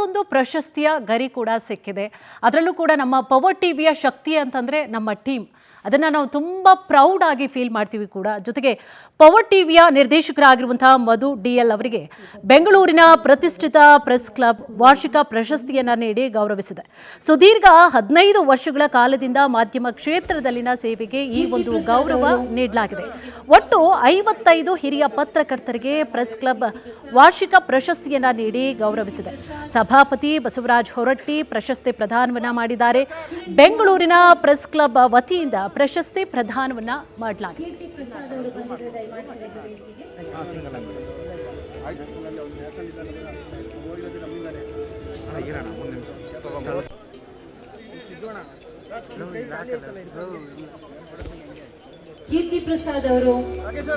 ಮತ್ತೊಂದು ಪ್ರಶಸ್ತಿಯ ಗರಿ ಕೂಡ ಸಿಕ್ಕಿದೆ. ಅದರಲ್ಲೂ ಕೂಡ ನಮ್ಮ ಪವರ್ ಟಿವಿಯ ಶಕ್ತಿ ಅಂತಂದರೆ ನಮ್ಮ ಟೀಮ್. ಅದನ್ನು ನಾವು ತುಂಬ ಪ್ರೌಡ್ ಆಗಿ ಫೀಲ್ ಮಾಡ್ತೀವಿ ಕೂಡ. ಜೊತೆಗೆ ಪವರ್ ಟಿವಿಯ ನಿರ್ದೇಶಕರಾಗಿರುವಂತಹ ಮಧು DL ಅವರಿಗೆ ಬೆಂಗಳೂರಿನ ಪ್ರತಿಷ್ಠಿತ ಪ್ರೆಸ್ ಕ್ಲಬ್ ವಾರ್ಷಿಕ ಪ್ರಶಸ್ತಿಯನ್ನು ನೀಡಿ ಗೌರವಿಸಿದೆ. ಸುದೀರ್ಘ 15 ವರ್ಷಗಳ ಕಾಲದಿಂದ ಮಾಧ್ಯಮ ಕ್ಷೇತ್ರದಲ್ಲಿನ ಸೇವೆಗೆ ಈ ಒಂದು ಗೌರವ ನೀಡಲಾಗಿದೆ. ಒಟ್ಟು 55 ಹಿರಿಯ ಪತ್ರಕರ್ತರಿಗೆ ಪ್ರೆಸ್ ಕ್ಲಬ್ ವಾರ್ಷಿಕ ಪ್ರಶಸ್ತಿಯನ್ನು ನೀಡಿ ಗೌರವಿಸಿದೆ. ಸಭಾಪತಿ ಬಸವರಾಜ್ ಹೊರಟ್ಟಿ ಪ್ರಶಸ್ತಿ ಪ್ರದಾನವನ್ನ ಮಾಡಿದ್ದಾರೆ. ಬೆಂಗಳೂರಿನ ಪ್ರೆಸ್ ಕ್ಲಬ್ ವತಿಯಿಂದ ಪ್ರಶಸ್ತಿ ಪ್ರದಾನವನ್ನ ಮಾಡಲಾಗಿದೆ. ಕೀರ್ತಿ ಪ್ರಸಾದ್ ಅವರು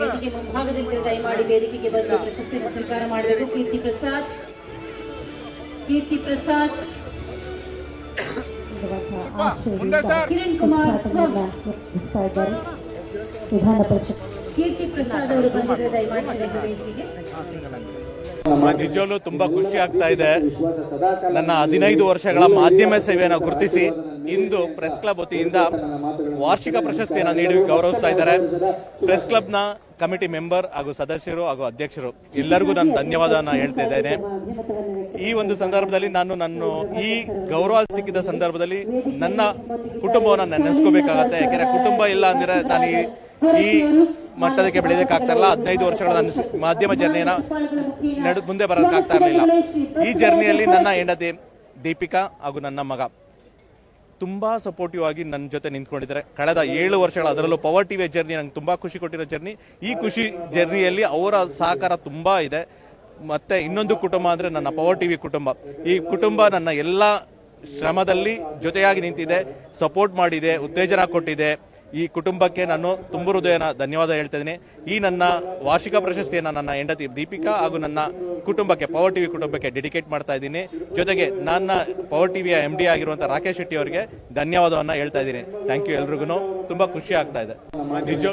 ವೇದಿಕೆ ಮುಂಭಾಗದಲ್ಲಿ ದಯಮಾಡಿ ವೇದಿಕೆಗೆ ಬಂದು ಪ್ರಶಸ್ತಿಯನ್ನು ಸ್ವೀಕಾರ ಮಾಡಬೇಕು. ಕೀರ್ತಿ ಪ್ರಸಾದ್ ಕಿರಣ್ ಕುಮಾರ್ ವಿಧಾನ ಪರಿಷತ್ ಕೀರ್ತಿ ಪ್ರಸಾದ್ ಅವರು ಬಂದಿದ್ದಾರೆ. ದಯಮಾಡಿ ವೇದಿಕೆಗೆ. ನಿಜವಲ್ಲೂ ತುಂಬಾ ಖುಷಿ ಆಗ್ತಾ ಇದೆ. ನನ್ನ 15 ವರ್ಷಗಳ ಮಾಧ್ಯಮ ಸೇವೆಯನ್ನು ಗುರುತಿಸಿ ಇಂದು ಪ್ರೆಸ್ ಕ್ಲಬ್ ವತಿಯಿಂದ ವಾರ್ಷಿಕ ಪ್ರಶಸ್ತಿಯನ್ನು ನೀಡಿ ಗೌರವಿಸ್ತಾ ಇದ್ದಾರೆ. ಪ್ರೆಸ್ ಕ್ಲಬ್ನ ಕಮಿಟಿ ಮೆಂಬರ್ ಹಾಗೂ ಸದಸ್ಯರು ಹಾಗೂ ಅಧ್ಯಕ್ಷರು ಎಲ್ಲರಿಗೂ ನಾನು ಧನ್ಯವಾದನ ಹೇಳ್ತಾ ಇದ್ದೇನೆ. ಈ ಒಂದು ಸಂದರ್ಭದಲ್ಲಿ ನಾನು ಈ ಗೌರವ ಸಿಕ್ಕಿದ ಸಂದರ್ಭದಲ್ಲಿ ನನ್ನ ಕುಟುಂಬವನ್ನು ನೆನೆಸ್ಕೋಬೇಕಾಗತ್ತೆ. ಯಾಕೆಂದ್ರೆ ಕುಟುಂಬ ಇಲ್ಲ ಅಂದ್ರೆ ನಾನು ಈ ಮಟ್ಟದಕ್ಕೆ ಬೆಳೆಯೋದಕ್ಕಾಗ್ತಾ ಇಲ್ಲ. 15 ವರ್ಷಗಳ ನನ್ನ ಮಾಧ್ಯಮ ಜರ್ನಿಯನ್ನ ಮುಂದೆ ಬರೋದಕ್ಕಾಗ್ತಾ ಇರಲಿಲ್ಲ. ಈ ಜರ್ನಿಯಲ್ಲಿ ನನ್ನ ಹೆಂಡತಿ ದೀಪಿಕಾ ಹಾಗೂ ನನ್ನ ಮಗ ತುಂಬಾ ಸಪೋರ್ಟಿವ್ ಆಗಿ ನನ್ನ ಜೊತೆ ನಿಂತ್ಕೊಂಡಿದ್ದಾರೆ ಕಳೆದ 7 ವರ್ಷಗಳ. ಅದರಲ್ಲೂ ಪವರ್ ಟಿವಿ ಜರ್ನಿ ನಂಗೆ ತುಂಬಾ ಖುಷಿ ಕೊಟ್ಟಿರೋ ಜರ್ನಿ. ಈ ಖುಷಿ ಜರ್ನಿಯಲ್ಲಿ ಅವರ ಸಹಕಾರ ತುಂಬಾ ಇದೆ. ಮತ್ತೆ ಇನ್ನೊಂದು ಕುಟುಂಬ ಅಂದ್ರೆ ನನ್ನ ಪವರ್ ಟಿವಿ ಕುಟುಂಬ. ಈ ಕುಟುಂಬ ನನ್ನ ಎಲ್ಲ ಶ್ರಮದಲ್ಲಿ ಜೊತೆಯಾಗಿ ನಿಂತಿದೆ, ಸಪೋರ್ಟ್ ಮಾಡಿದೆ, ಉತ್ತೇಜನ ಕೊಟ್ಟಿದೆ. ಈ ಕುಟುಂಬಕ್ಕೆ ನಾನು ತುಂಬ ಹೃದಯನ ಧನ್ಯವಾದ ಹೇಳ್ತಾ ಇದ್ದೀನಿ. ಈ ನನ್ನ ವಾರ್ಷಿಕ ಪ್ರಶಸ್ತಿಯನ್ನು ನನ್ನ ಹೆಂಡತಿ ದೀಪಿಕಾ ಹಾಗೂ ನನ್ನ ಕುಟುಂಬಕ್ಕೆ ಪವರ್ ಟಿವಿ ಕುಟುಂಬಕ್ಕೆ ಡೆಡಿಕೇಟ್ ಮಾಡ್ತಾ ಇದ್ದೀನಿ. ಜೊತೆಗೆ ನನ್ನ ಪವರ್ ಟಿವಿಯ MD ಆಗಿರುವಂತಹ ರಾಕೇಶ್ ಶೆಟ್ಟಿ ಅವರಿಗೆ ಧನ್ಯವಾದವನ್ನ ಹೇಳ್ತಾ ಇದ್ದೀನಿ. ಥ್ಯಾಂಕ್ ಯು ಎಲ್ರಿಗೂ. ತುಂಬಾ ಖುಷಿ ಆಗ್ತಾ ಇದೆ ನಿಜ.